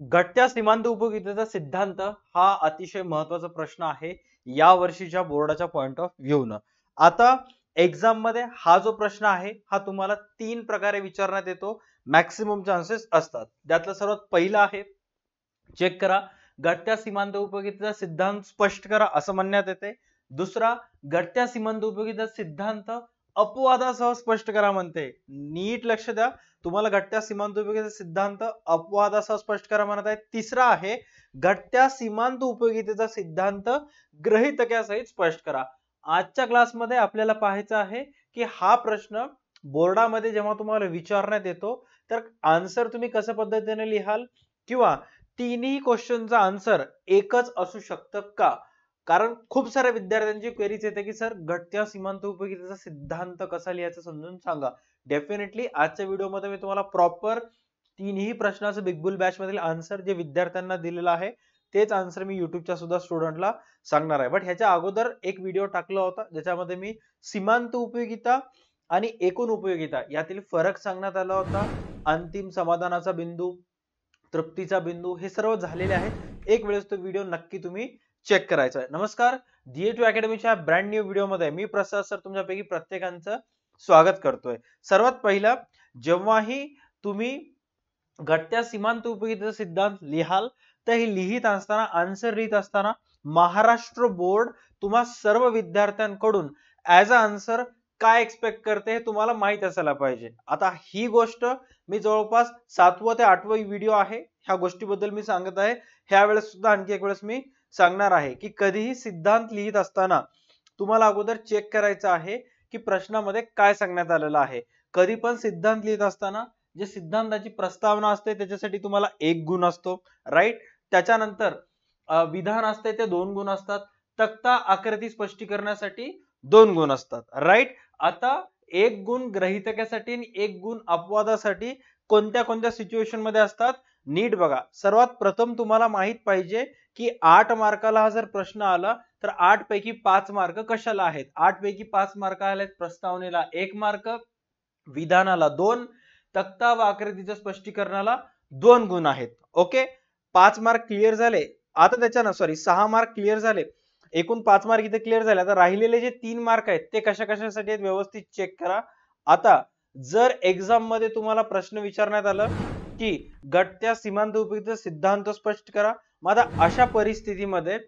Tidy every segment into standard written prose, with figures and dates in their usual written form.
घटत्या सीमांत उपयोगितेचा सिद्धांत हा अतिशय महत्वाचा प्रश्न आहे या वर्षीच्या बोर्डाच्या पॉइंट ऑफ व्ह्यू न. आता एक्झाम मध्ये हा जो प्रश्न आहे हा तुम्हाला 3 प्रकारे विचारण्यात येतो. मॅक्सिमम चान्सेस असतात. त्यातलं सर्वात पहिलं आहे, चेक करा, घटत्या सीमांत उपयोगितेचा सिद्धांत स्पष्ट करा असं म्हणण्यात येते. दुसरा, घटत्या सीमांत उपयोगितेचा सिद्धांत अपवादासह स्पष्ट करा म्हणते. नीट लक्ष द्या, तुम्हाला घटत्या सीमांत उपयोगितेचा सिद्धांत अपवादासह स्पष्ट करा म्हणत आहे. तिसरा आहे, घटत्या सीमांत उपयोगितेचा सिद्धांत गृहीतकासहित स्पष्ट करा. आजच्या क्लासमध्ये आपल्याला पाहायचं आहे की हा प्रश्न बोर्डामध्ये जेव्हा तुम्हाला विचारण्यात येतो तर आन्सर तुम्ही कशा पद्धतीने लिहाल किंवा तिन्ही क्वेश्चनचा आन्सर एकच असू शकतं का? कारण खूप साऱ्या विद्यार्थ्यांची क्वेरीज येते की सर घटत्या सीमांत उपयोगितेचा सिद्धांत कसा लिहायचा समजून सांगा. डेफिनेटली आजच्या व्हिडिओमध्ये मी तुम्हाला प्रॉपर तीनही प्रश्नाचं बिग बुल बॅच मधील आन्सर जे विद्यार्थ्यांना दिलेला आहे तेच आन्सर मी युट्यूबच्या सुद्धा स्टुडंटला सांगणार आहे. बट ह्याच्या अगोदर एक व्हिडिओ टाकला होता ज्याच्यामध्ये मी सीमांत उपयोगिता आणि एकूण उपयोगिता यातील फरक सांगण्यात आला होता. अंतिम समाधानाचा बिंदू, तृप्तीचा बिंदू हे सर्व झालेले आहे. एक वेळेस तो व्हिडिओ नक्की तुम्ही चेक करायचा आहे. नमस्कार, DA2 अकॅडमीच्या ब्रँड न्यू व्हिडिओ मध्ये मी प्रसाद सर तुमच्यापैकी प्रत्येकांचं स्वागत करतोय. सर्वात पहिला, जेव्हाही तुम्ही घटत्या सीमांत उपयोगितेचा सिद्धांत लिहाल तर हे लिहित असताना, आन्सर लिहित असताना महाराष्ट्र बोर्ड तुम्हा सर्व विद्यार्थ्यांकडून ऍज अ आन्सर काय एक्सपेक्ट करते हे तुम्हाला माहित असायला पाहिजे. आता ही गोष्ट मी जवळपास 7वा ते 8वा व्हिडिओ आहे ह्या गोष्टीबद्दल मी सांगत आहे. ह्या वेळेस सुद्धा आणखी एक वेळेस मी सांगणार आहे की कधीही सिद्धांत लिहित असताना तुम्हाला अगोदर चेक करायचं आहे की प्रश्नामध्ये काय सांगण्यात आलेलं आहे. कधी पण सिद्धांत लिहित असताना जे सिद्धांताची प्रस्तावना असते त्याच्यासाठी तुम्हाला 1 गुण असतो, राईट. त्याच्यानंतर विधान असते ते 2 गुण असतात. तक्ता आकृती स्पष्टीकरणासाठी 2 गुण असतात, राईट. आता 1 गुण गृहीतकासाठी आणि 1 गुण अपवादासाठी कोणत्या कोणत्या सिच्युएशन मध्ये असतात नीट बघा. सर्वात प्रथम तुम्हाला माहित पाहिजे की 8 मार्काला हा जर प्रश्न आला तर 8 पैकी 5 मार्क कशाला आहेत? 8 पैकी 5 मार्क आलेत प्रस्तावनेला 1 मार्क, विधानाला 2, तक्ता व आकृतीच्या स्पष्टीकरणाला 2 गुण आहेत. ओके, 5 मार्क क्लिअर झाले. आता त्याच्यानं 6 मार्क क्लिअर झाले. एकूण 5 मार्क इथे क्लिअर झाले. आता राहिलेले जे 3 मार्क आहेत ते कशा कशासाठी आहेत व्यवस्थित चेक करा. आता जर एक्झाम मध्ये तुम्हाला प्रश्न विचारण्यात आलं की घटत्या सीमांत उपयोगितेचा सिद्धांत स्पष्ट करा, मग आता अशा परिस्थितीमध्ये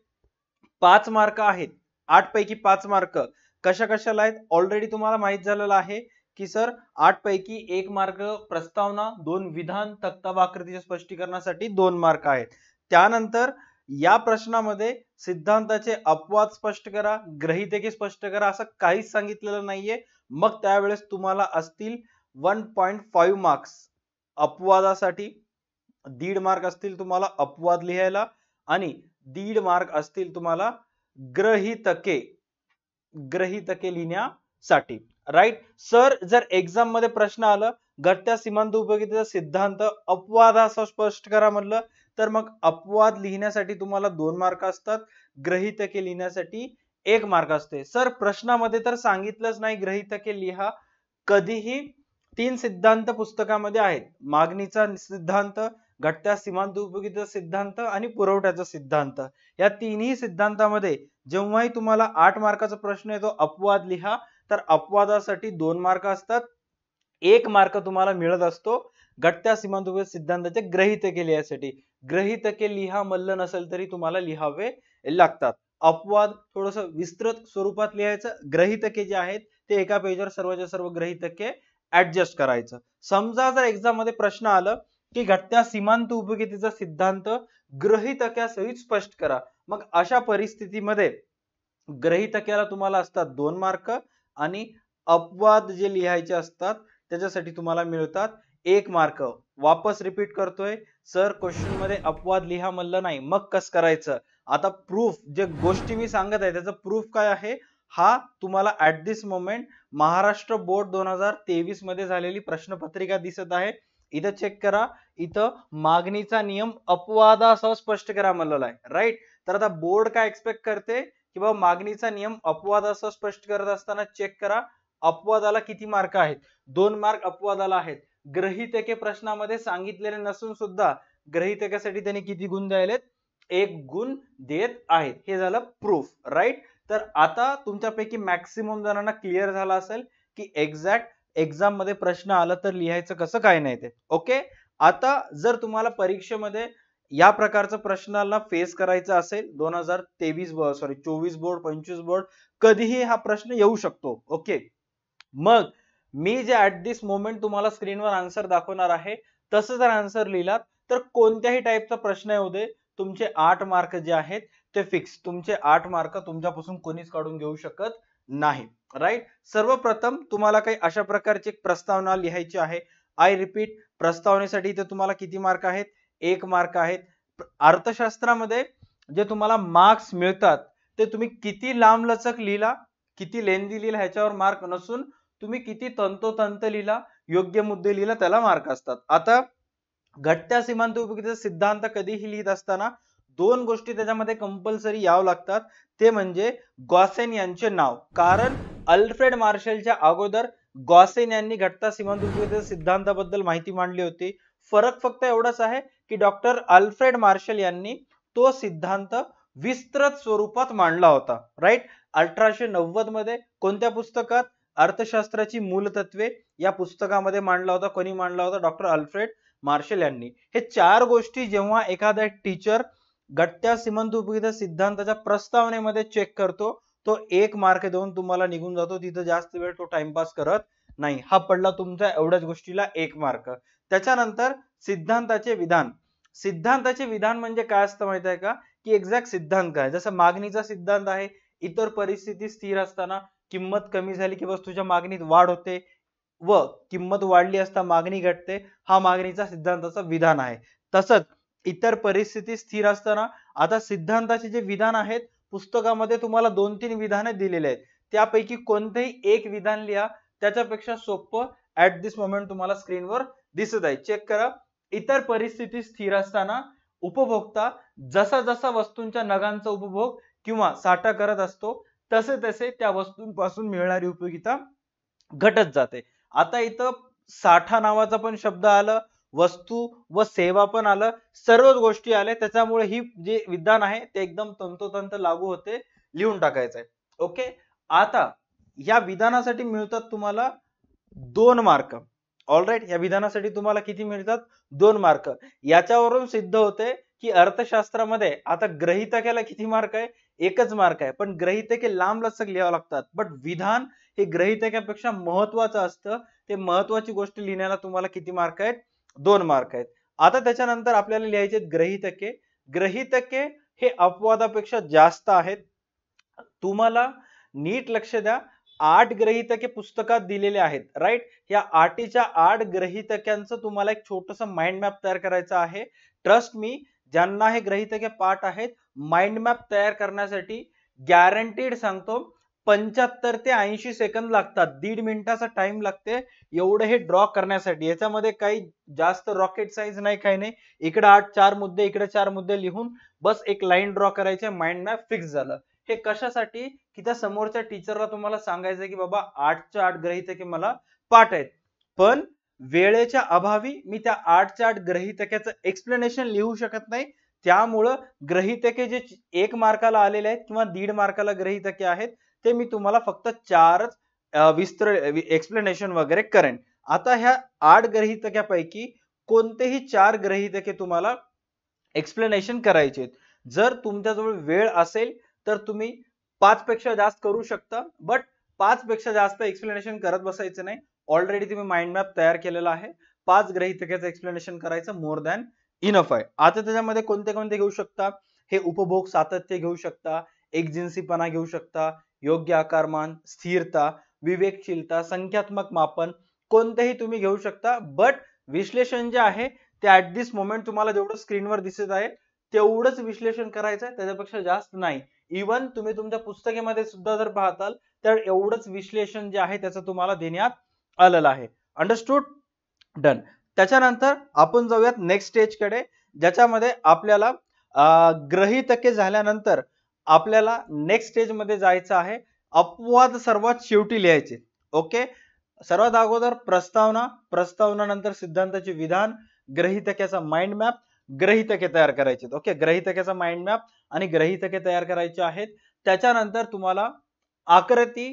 5 मार्क आहेत, 8 पैकी 5 मार्क कशा कशाला आहेत ऑलरेडी तुम्हाला माहित झालेलं आहे की सर 8 पैकी 1 मार्क प्रस्तावना, 2 विधान, तक्ता व आकृतीच्या स्पष्टीकरणासाठी 2 मार्क आहेत. त्यानंतर या प्रश्नामध्ये सिद्धांताचे अपवाद स्पष्ट करा, गृहीतके स्पष्ट करा असं काहीच सांगितलेलं नाहीये. मग त्यावेळेस तुम्हाला असतील 1.5 मार्क्स अपवादासाठी, 1.5 मार्क असतील तुम्हाला अपवाद लिहायला आणि 1.5 मार्क असतील तुम्हाला गृहीतके लिहिण्यासाठी, राईट. सर जर एक्झाम मध्ये प्रश्न आलं घटत्या सीमांत उपयोगितेचा सिद्धांत अपवादासह स्पष्ट करा म्हणलं तर मग अपवाद लिहिण्यासाठी तुम्हाला 2 मार्क असतात, गृहीतके लिहिण्यासाठी 1 मार्क असते. सर प्रश्नामध्ये तर सांगितलंच नाही गृहीतके लिहा. कधीही 3 सिद्धांत पुस्तकामध्ये आहेत, मागणीचा सिद्धांत, घटत्या सीमांत उपयोगितेचा सिद्धांत आणि पुरवठ्याचा सिद्धांत. या तिन्ही सिद्धांतामध्ये जेव्हाही तुम्हाला 8 मार्काचा प्रश्न येतो अपवाद लिहा तर अपवादासाठी 2 मार्क असतात, 1 मार्क तुम्हाला मिळत असतो घटत्या सीमांत उपयोगिता सिद्धांताचे गृहीतके लिहायसाठी. गृहीतके लिहा म्हणलं नसेल तरी तुम्हाला लिहावे लागतात. अपवाद थोडस विस्तृत स्वरूपात लिहायचं, गृहीतके जे आहेत ते एका पेजवर सर्वच्या सर्व गृहीतके ऍडजस्ट करायचं. समजा जर एक्झाम मध्ये प्रश्न आलं की घटत्या सीमांत उपयोगितेचा सिद्धांत गृहीतकासहित स्पष्ट करा, मग अशा परिस्थितीमध्ये गृहीतक्याला तुम्हाला असतात 2 मार्क आणि अपवाद जे लिहायचे असतात त्याच्यासाठी तुम्हाला मिळतात 1 मार्क. वापस रिपीट करतोय, सर क्वेश्चन मध्ये अपवाद लिहा म्हणलं नाही, मग कसं करायचं? आता प्रूफ जे गोष्टी मी सांगत आहे त्याचं प्रूफ काय आहे हा तुम्हाला at this moment Maharashtra board 2023 मध्ये झालेली प्रश्नपत्रिका दिसत आहे. इथं चेक करा, इथं मागणीचा नियम अपवादासह स्पष्ट करा म्हणलेला आहे, राईट. तर आता बोर्ड काय एक्सपेक्ट करते की बाबा मागणीचा नियम अपवादासह स्पष्ट करत असताना चेक करा अपवादाला किती मार्क आहेत, 2 मार्क अपवादाला आहेत. गृहीतके प्रश्नामध्ये सांगितलेले नसून सुद्धा गृहीतकासाठी त्यांनी किती गुण द्यायलेत? 1 गुण देत आहेत. हे झालं प्रूफ, राईट? तर आता तुमच्यापैकी मॅक्सिमम जणांना क्लिअर झालं असेल की एक्झॅक्ट एक्झाम मध्ये प्रश्न आला तर लिहायचं कसं काय नाही ते. ओके, आता जर तुम्हाला परीक्षेमध्ये या प्रकारचा प्रश्नाला फेस करायचा असेल 2023 सॉरी 24 बोर्ड 25 बोर्ड कधीही हा प्रश्न येऊ शकतो. ओके, मग मी जे ऍट दिस मोमेंट तुम्हाला स्क्रीनवर आन्सर दाखवणार आहे तसं जर आन्सर लिहिलात तर कोणत्याही टाईपचा प्रश्न येऊ दे, तुमचे 8 मार्क जे आहेत ते फिक्स. तुमचे 8 मार्क तुमच्यापासून कोणीच काढून घेऊ शकत नाही, राईट? सर्वप्रथम तुम्हाला काही अशा प्रकारची एक प्रस्तावना लिहायची आहे. आय रिपीट, प्रस्तावनेसाठी इथे तुम्हाला किती मार्क आहेत? 1 मार्क आहेत. अर्थशास्त्रामध्ये जे तुम्हाला मार्क्स मिळतात ते तुम्ही किती लांबलचक लिहिला, किती लेंदी लिहिला ह्याच्यावर मार्क नसून तुम्ही किती तंतोतंत लिहिला, योग्य मुद्दे लिहिला त्याला मार्क असतात. आता घटत्या सीमांत उपयोगितेचा सिद्धांत कधीही लिहित असताना 2 गोष्टी त्याच्यामध्ये कंपल्सरी यावं लागतात. ते म्हणजे गॉसेन यांचे नाव, कारण अल्फ्रेड मार्शलच्या अगोदर गॉसेन यांनी घटता सीमांत उपयोगितेच्या सिद्धांताबद्दल माहिती मांडली होती. फरक फक्त एवढाच आहे की डॉक्टर अल्फ्रेड मार्शल यांनी तो सिद्धांत विस्तृत स्वरूपात मांडला होता, राईट? 1890 मध्ये कोणत्या पुस्तकात? अर्थशास्त्राची मूलतत्वे या पुस्तकामध्ये मांडला होता. कोणी मांडला होता? डॉक्टर अल्फ्रेड मार्शल यांनी. हे 4 गोष्टी जेव्हा एखादा टीचर घटत्या सीमांत उपयोगिता सिद्धांताच्या प्रस्तावनेमध्ये चेक करतो तो 1 मार्क देऊन तुम्हाला निघून जातो. तिथं जास्त वेळ तो टाइमपास करत नाही. हा पडला तुमच्या एवढ्याच गोष्टीला 1 मार्क. त्याच्यानंतर सिद्धांताचे विधान. सिद्धांताचे विधान म्हणजे काय असतं माहिती आहे का? की एक्झॅक्ट सिद्धांत काय? जसं मागणीचा सिद्धांत आहे, इतर परिस्थिती स्थिर असताना किंमत कमी झाली की वस्तूच्या मागणीत वाढ होते व किंमत वाढली असता मागणी घटते, हा मागणीचा सिद्धांताचा विधान आहे. तसंच इतर परिस्थिती स्थिर असताना आता सिद्धांताचे जे विधान आहेत पुस्तकामध्ये तुम्हाला 2-3 विधाने दिलेले आहेत, त्यापैकी कोणतेही एक विधान लिहा. त्याच्यापेक्षा सोपं ऍट दिस मोमेंट तुम्हाला स्क्रीनवर दिसत आहे, चेक करा. इतर परिस्थिती स्थिर असताना उपभोक्ता जसा जसा वस्तूंच्या नगांचा उपभोग किंवा साठा करत असतो तसे तसे त्या वस्तूंपासून मिळणारी उपयोगिता घटत जाते. आता इथं साठा नावाचा पण शब्द आला, वस्तू व सेवा पण आलं, सर्वच गोष्टी आल्या. त्याच्यामुळे ही जे विधान आहे ते एकदम तंतोतंत लागू होते. लिहून टाकायचंय. ओके, आता या विधानासाठी मिळतात तुम्हाला 2 मार्क. ऑलराईट, या विधानासाठी तुम्हाला किती मिळतात? 2 मार्क. याच्यावरून सिद्ध होते की अर्थशास्त्रामध्ये आता गृहीतकाला किती मार्क आहे? 1च मार्क आहे. पण गृहीतके लांब लचक लिहावं लागतात. बट विधान हे गृहीतकापेक्षा महत्वाचं असतं. ते महत्वाची गोष्ट लिहिण्याला तुम्हाला किती मार्क आहेत? 2 मार्क आहेत. आता त्याच्यानंतर आपल्याला लिहायचे ग्रहितके. ग्रहितके हे अपवादापेक्षा जास्त आहेत. तुम्हाला नीट लक्ष द्या, 8 ग्रहितके पुस्तकात दिलेले आहेत, राईट? या 8च्या 8 ग्रहितक्यांचं तुम्हाला एक छोटस माइंड मॅप तयार करायचा आहे. ट्रस्ट मी, ज्यांना हे ग्रहितके पाठ आहेत, माइंड मॅप तयार करण्यासाठी गॅरंटीड सांगतो 75 ते 80 सेकंद लागतात. 1.5 मिनिटाचा टाइम लागते एवढे हे ड्रॉ करण्यासाठी. याच्यामध्ये काही जास्त रॉकेट सायन्स नाही, काही नाही. इकडे 4 मुद्दे, इकडे 4 मुद्दे लिहून बस एक लाईन ड्रॉ करायचे, माइंड मॅप फिक्स झालं. हे कशासाठी? की त्या समोरच्या टीचरला तुम्हाला सांगायचं की बाबा 8च्या 8 गृहीतके मला पाठ आहेत, पण वेळेच्या अभावी मी त्या 8च्या 8 गृहीतकाचं एक्सप्लेनेशन लिहू शकत नाही. त्यामुळं गृहीतके जे 1 मार्काला आलेले आहेत किंवा 1.5 मार्काला गृहीतके आहेत ते मी तुम्हाला फक्त 4च विस्तृत एक्सप्लेनेशन वगैरे करेन. आता ह्या 8 गृहीतकापैकी कोणतेही 4 गृहीतके तुम्हाला एक्सप्लेनेशन करायचे. जर तुमच्याजवळ वेळ असेल तर तुम्ही 5 पेक्षा जास्त करू शकता, बट 5 पेक्षा जास्त एक्सप्लेनेशन करत बसायचं नाही. ऑलरेडी तुम्ही माइंड मॅप तयार केलेला आहे. 5 गृहीतकाचं एक्सप्लेनेशन करायचं मोर दॅन इनफ आहे. आता त्याच्यामध्ये कोणते कोणते घेऊ शकता? हे उपभोग सातत्य घेऊ शकता, एकजिन्सीपणा घेऊ शकता, योग्य आकारमान, स्थिरता, विवेकशीलता, संख्यात्मक मापन, कोणतेही तुम्ही घेऊ शकता. बट विश्लेषण जे आहे ते ऍट दिस मोमेंट तुम्हाला जेवढं स्क्रीनवर दिसत आहे तेवढंच विश्लेषण करायचं आहे, त्याच्यापेक्षा जास्त नाही. इवन तुम्ही तुमच्या पुस्तकेमध्ये सुद्धा जर पाहताल तर एवढंच विश्लेषण जे आहे त्याचं तुम्हाला देण्यात आलेलं आहे. अंडरस्टूड? डन. त्याच्यानंतर आपण जाऊयात नेक्स्ट स्टेज कडे, ज्याच्यामध्ये आपल्याला गृहीतके झाल्यानंतर आपल्याला नेक्स्ट स्टेज मध्ये जायचं आहे. अपवाद सर्वात शेवटी लिहायचे. ओके, सर्वात अगोदर प्रस्तावना, प्रस्तावना नंतर सिद्धांताचे विधान, गृहीतकाचा माइंड मॅप, गृहीतके तयार करायचे. ओके, गृहीतकेचा माइंड मॅप आणि गृहीतके तयार करायचे आहेत. त्याच्यानंतर तुम्हाला आकृती,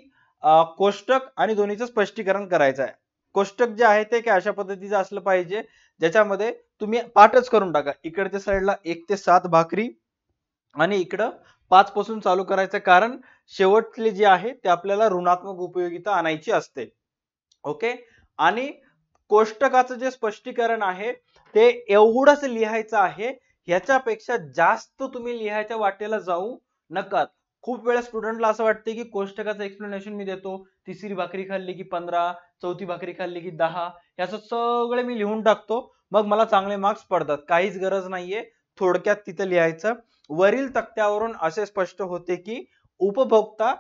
कोष्टक आणि दोन्हीचं स्पष्टीकरण करायचं आहे. कोष्टक जे आहे ते काय अशा पद्धतीचं असलं पाहिजे ज्याच्यामध्ये तुम्ही पाठच करून टाका. इकडच्या साईडला 1 ते 7 भाकरी आणि इकडं 5 पासून चालू करायचं, कारण शेवटले जे आहे ते आपल्याला ऋणात्मक उपयोगिता आणायची असते. ओके, आणि कोष्टकाचं जे स्पष्टीकरण आहे ते एवढंच लिहायचं आहे. ह्याच्यापेक्षा जास्त तुम्ही लिहायच्या वाटेला जाऊ नका. खूप वेळा स्टुडंटला असं वाटते की कोष्टकाचं एक्सप्लेनेशन मी देतो, तिसरी भाकरी खाल्ली की 15, चौथी भाकरी खाल्ली की 10, याचं सगळे मी लिहून टाकतो, मग मला चांगले मार्क्स पडतात. काहीच गरज नाहीये. थोडक्यात तिथं लिहायचं, वरील तक्त्यावरून असे स्पष्ट होते की उपभोक्ता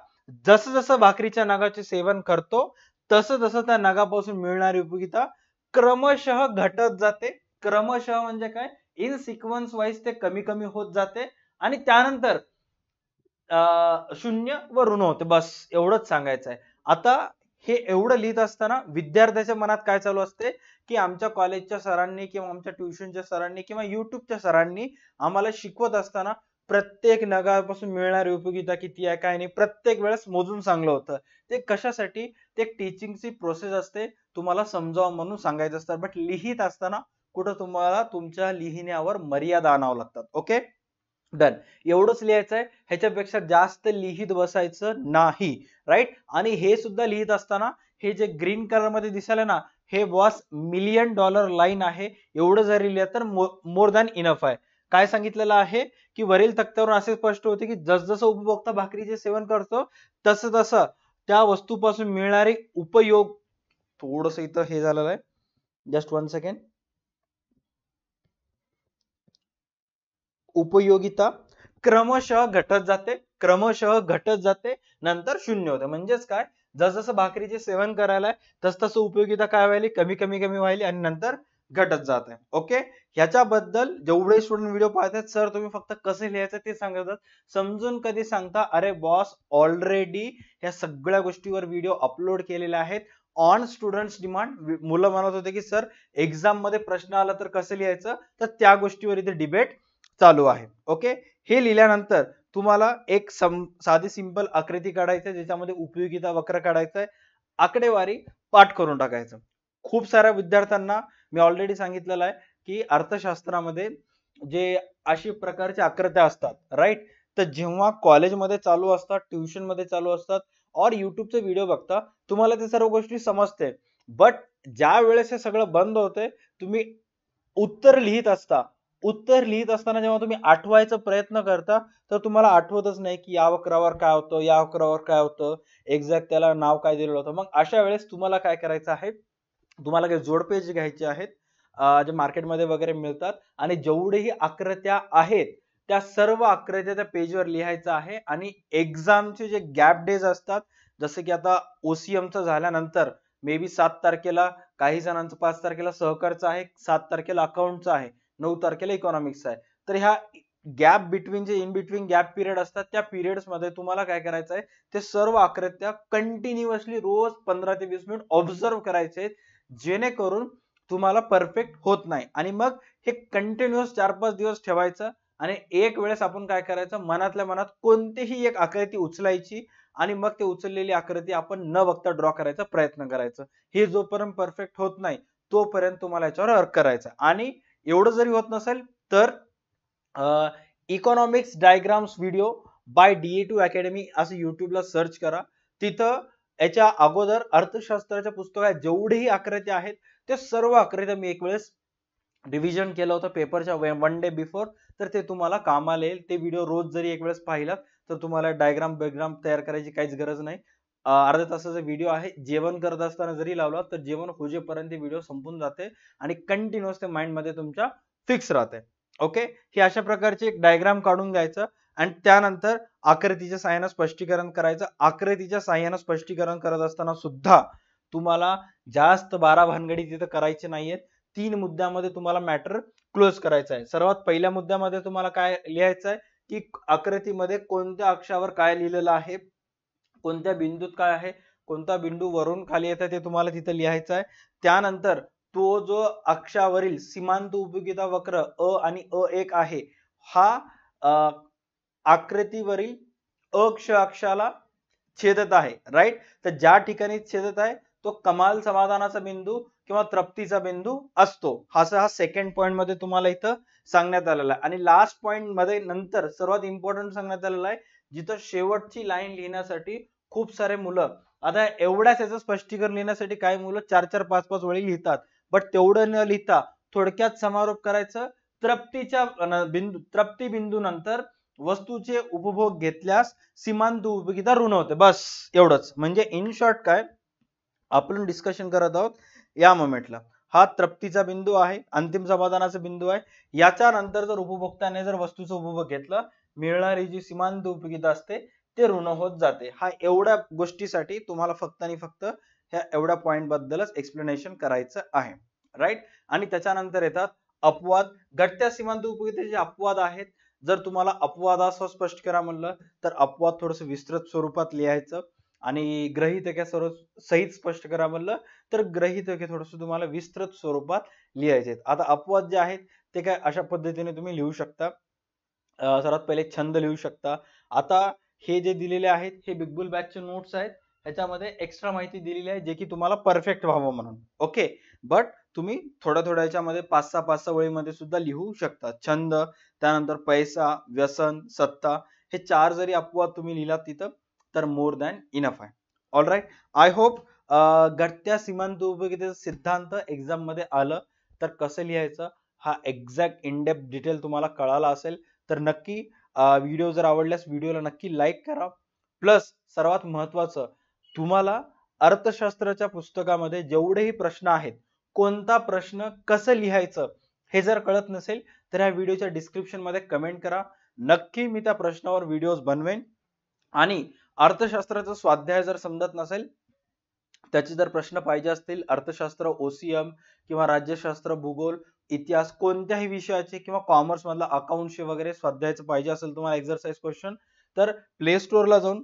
जसं जसं भाकरीच्या नगाचे सेवन करतो तसं तसं त्या नगापासून मिळणारी उपयोगिता क्रमशः घटत जाते. क्रमशः म्हणजे काय, इन सिक्वेन्स वाईज ते कमी कमी होत जाते आणि त्यानंतर शून्य व ऋण होते. बस एवढंच सांगायचं आहे. आता हे एवढं लिहित असताना विद्यार्थ्याच्या मनात काय चालू असते की आमच्या कॉलेजच्या सरांनी किंवा आमच्या ट्युशनच्या सरांनी किंवा युट्यूबच्या सरांनी आम्हाला शिकवत असताना प्रत्येक नगापासून मिळणारी उपयोगिता किती आहे काय नाही प्रत्येक वेळेस मोजून सांगलं होतं. ते कशासाठी, ते टीचिंगची प्रोसेस असते, तुम्हाला समजावं म्हणून सांगायचं असतं. बट लिहित असताना कुठं तुम्हाला तुमच्या लिहिण्यावर मर्यादा आणावं लागतात. Okay, done. एवढंच लिहायचं आहे, ह्याच्यापेक्षा जास्त लिहित बसायचं नाही. राईट, आणि हे सुद्धा लिहित असताना हे जे ग्रीन कलर मध्ये दिसायला ना, हे बॉस $1,000,000 लाईन आहे. एवढं जरी लिहिलं तर मोर दॅन इनफ आहे. काय सांगितलेलं आहे की वरील तक्त्यावरून असे स्पष्ट होते की जसजसं उपभोक्ता भाकरीचे सेवन करतो तसं तसं त्या वस्तूपासून मिळणारे उपयोग, थोडस इथं हे झालेलं आहे, जस्ट 1 सेकंड, उपयोगिता क्रमशः घटत जाते, क्रमशः घटत जाते, नंतर शून्य होते. म्हणजेच काय, जसजसं भाकरीचे सेवन करायला तस तसं उपयोगिता काय व्हायली, कमी कमी कमी व्हायली आणि नंतर घटत जात आहे. ओके, ह्याच्याबद्दल जेवढे स्टुडंट व्हिडिओ पाहतात, सर तुम्ही फक्त कसं लिहायचं ते सांगतात, समजून कधी सांगता, अरे बॉस ऑलरेडी ह्या सगळ्या गोष्टीवर व्हिडिओ अपलोड केलेले आहेत ऑन स्टुडंट्स डिमांड. मुलं म्हणत होते की सर एक्झाम मध्ये प्रश्न आला तर कसं लिहायचं, तर त्या गोष्टीवर इथे डिबेट चालू आहे. ओके, हे लिहिल्यानंतर तुम्हाला एक साधी सिंपल आकृती काढायची ज्याच्यामध्ये उपयोगिता वक्र काढायचं आहे, आकडेवारी पाठ करून टाकायचं. खूप साऱ्या विद्यार्थ्यांना मी ऑलरेडी सांगितलेलं आहे की अर्थशास्त्रामध्ये जे अशी प्रकारच्या आकृत्या असतात, राईट, तर जेव्हा कॉलेजमध्ये चालू असतात, ट्युशन मध्ये चालू असतात और युट्यूबचे व्हिडिओ बघता, तुम्हाला ते सर्व गोष्टी समजते. बट ज्या वेळेस हे सगळं बंद होते, तुम्ही उत्तर लिहित असता, उत्तर लिहित असताना जेव्हा तुम्ही आठवायचा प्रयत्न करता तर तुम्हाला आठवतच नाही की या वक्रावर काय होतं, या वक्रावर काय होतं, एक्झॅक्ट त्याला नाव काय दिलेलं होतं. मग अशा वेळेस तुम्हाला काय करायचं आहे, तुम्हाला काही जोडपेज घ्यायचे आहेत जे मार्केटमध्ये वगैरे मिळतात आणि जेवढेही आकृत्या आहेत त्या सर्व आकृत्या त्या पेजवर लिहायचं आहे. आणि एक्झामचे जे गॅप डेज असतात, जसे की आता ओसीएमचं झाल्यानंतर मे बी 7 तारखेला काही जणांचं 5 तारखेला सहकारचं आहे, 7 तारखेला अकाउंटचं आहे, 9 तारखेला इकॉनॉमिक्स आहे. तर ह्या गॅप बिटवीन जे इन बिटवीन गॅप पिरियड असतात त्या पिरियड्स मध्ये तुम्हाला काय करायचं आहे, ते सर्व आकृत्या कंटिन्युअसली रोज 15 ते 20 मिनिट ऑब्झर्व करायचे, जेणेकरून तुम्हाला परफेक्ट होत नाही. आणि मग हे कंटिन्युअस 4-5 दिवस ठेवायचं आणि एक वेळेस आपण काय करायचं, मनातल्या मनात कोणतीही एक आकृती उचलायची आणि मग ते उचललेली आकृती आपण न बघता ड्रॉ करायचा प्रयत्न करायचा. हे जोपर्यंत परफेक्ट होत नाही तोपर्यंत तुम्हाला याच्यावर वर्क करायचं. आणि एवढं जरी होत नसेल तर economics diagrams video by DA2 academy असं युट्यूबला सर्च करा. तिथं याच्या अगोदर अर्थशास्त्राच्या पुस्तकात जेवढेही आकृत्या आहेत ते सर्व आकृत्या मी एक वेळेस डिव्हिजन केलं होतं पेपरच्या 1 डे बिफोर, तर ते तुम्हाला कामाला येईल. ते व्हिडिओ रोज जरी एक वेळेस पाहिलात तर तुम्हाला डायग्राम तयार करायची काहीच गरज नाही. अर्ध्या तासाचा व्हिडिओ आहे, जेवण करत असताना जरी लावला तर जेवण होजेपर्यंत व्हिडिओ संपून जाते आणि कंटिन्युअस ते माइंड मध्ये तुमच्या फिक्स राहते. ओके, हे अशा प्रकारचे एक डायग्राम काढून घ्यायचं आणि त्यानंतर आकृतीच्या साहाय्याने स्पष्टीकरण करायचं. आकृतीच्या साहाय्याने स्पष्टीकरण करत असताना सुद्धा तुम्हाला जास्त 12 भानगडी तिथे करायचे नाहीयेत. 3 मुद्द्यामध्ये तुम्हाला मॅटर क्लोज करायचा आहे. सर्वात पहिल्या मुद्द्यामध्ये तुम्हाला काय लिहायचं आहे की आकृतीमध्ये कोणत्या अक्षरावर काय लिहिलेलं आहे, कोणत्या बिंदूत काय आहे, कोणता बिंदू वरून खाली येतं ते तुम्हाला तिथे लिहायचं आहे. त्यानंतर तो जो अक्षावरील सीमांत उपयोगिता वक्र आणि अ1 आहे हा आकृतीवरील अक्ष अक्षाला छेदत आहे, राईट. तर ज्या ठिकाणी छेदत आहे तो कमाल समाधानाचा बिंदू किंवा तृप्तीचा बिंदू असतो. हा सेकंड पॉइंट मध्ये तुम्हाला इथं सांगण्यात आलेला आहे. आणि लास्ट पॉइंट मध्ये नंतर सर्वात इम्पॉर्टंट सांगण्यात आलेलं आहे, जिथं शेवटची लाईन लिहिण्यासाठी खूप सारे मुलं, आता एवढ्याच याचं स्पष्टीकरण लिहिण्यासाठी काही मुलं 4-4 5-5 वेळी लिहितात, बट तेवढं न लिहिता थोडक्यात समारोप करायचं. तृप्ती बिंदू नंतर वस्तूचे उपभोग घेतल्यास सीमांत उपयोगिता ऋण होते, बस एवढंच. म्हणजे इन शॉर्ट काय आपण डिस्कशन करत आहोत या मोमेंटला, हा तृप्तीचा बिंदू आहे, अंतिम समाधानाचा बिंदू आहे. याच्या नंतर जर उपभोक्त्याने जर वस्तूचं उपभोग घेतलं, मिळणारी जी सीमांत उपयोगिता असते ते ऋण होत जाते. हा एवढ्या गोष्टीसाठी तुम्हाला फक्त आणि फक्त ह्या एवढ्या पॉइंट बद्दलच एक्सप्लेनेशन करायचं आहे, राईट. आणि त्याच्यानंतर येतात अपवाद. घटत्या सीमांत उपयोगितेचे अपवाद आहेत. जर तुम्हाला अपवादासह स्पष्ट करा म्हणलं तर अपवाद थोडस विस्तृत स्वरूपात लिहायचं, आणि गृहीतके सहित स्पष्ट करा म्हणलं तर गृहीतके थोडस तुम्हाला विस्तृत स्वरूपात लिहायचे. आता अपवाद जे आहेत ते काय अशा पद्धतीने तुम्ही लिहू शकता. सर्वात पहिले छंद लिहू शकता. आता हे जे दिलेले आहेत हे बिग बुल बॅचचे नोट्स आहेत, ह्याच्यामध्ये एक्स्ट्रा माहिती दिलेली आहे जे की तुम्हाला परफेक्ट व्हावं म्हणून, ओके. बट तुम्ही थोड्या थोड्या याच्यामध्ये 5-6 वळीमध्ये सुद्धा लिहू शकता. छंद, त्यानंतर पैसा, व्यसन, सत्ता, हे 4 जरी अपवाद तुम्ही लिहिलात तिथं तर मोर दॅन इनफ आहे. All right. आय होप घटत्या सीमांत उपयोगितेचा सिद्धांत एक्झाम मध्ये आलं तर कसं लिहायचं हा एक्झॅक्ट इन डेप्थ डिटेल तुम्हाला कळाला असेल. तर नक्की व्हिडिओ जर आवडल्यास व्हिडिओला नक्की लाईक करा. प्लस सर्वात महत्वाचं, तुम्हाला अर्थशास्त्राच्या पुस्तकामध्ये जेवढेही प्रश्न आहेत, कोणता प्रश्न कसं लिहायचं हे जर कळत नसेल तर ह्या व्हिडिओच्या डिस्क्रिप्शन मध्ये कमेंट करा. नक्की मी त्या प्रश्नावर व्हिडिओज बनवेन. आणि अर्थशास्त्राचा स्वाध्याय जर समजत नसेल, त्याचे जर प्रश्न पाहिजे असतील, अर्थशास्त्र, ओसीएम किंवा राज्यशास्त्र, भूगोल, इतिहास, कोणत्याही विषयाचे किंवा कॉमर्स मधला अकाउंटचे वगैरे स्वाध्यायाचं पाहिजे असेल तुम्हाला एक्सरसाइज क्वेश्चन, तर प्ले स्टोअरला जाऊन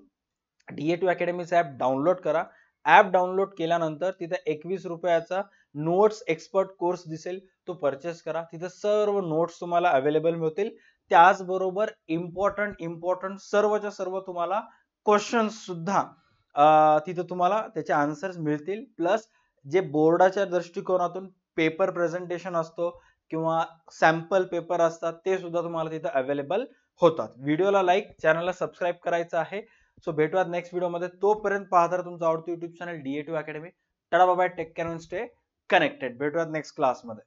DA2 अकॅडमीचा ऍप डाउनलोड करा. ऍप डाउनलोड केल्यानंतर तिथे 21 रुपयाचा नोट्स एक्सपर्ट कोर्स दिसेल, तो परचेस करा. तिथे सर्व नोट्स तुम्हाला अवेलेबल होतील. त्याचबरोबर इम्पॉर्टंट सर्वच्या सर्व तुम्हाला क्वेश्चन्स सुद्धा तिथे तुम्हाला त्याचे आन्सर्स मिळतील. प्लस जे बोर्डाच्या दृष्टिकोनातून पेपर प्रेझेंटेशन असतो किंवा सॅम्पल पेपर असतात ते सुद्धा तुम्हाला तिथे अवेलेबल होतात. व्हिडिओला लाईक, चॅनलला सबस्क्राईब करायचं आहे. सो भेटूयात नेक्स्ट व्हिडिओमध्ये. तोपर्यंत पाहता तुमचं आवडतं युट्यूब चॅनल DA2 अकॅडमी. टाटा bye bye, take care and stay connected. भेटूयात नेक्स्ट क्लासमध्ये.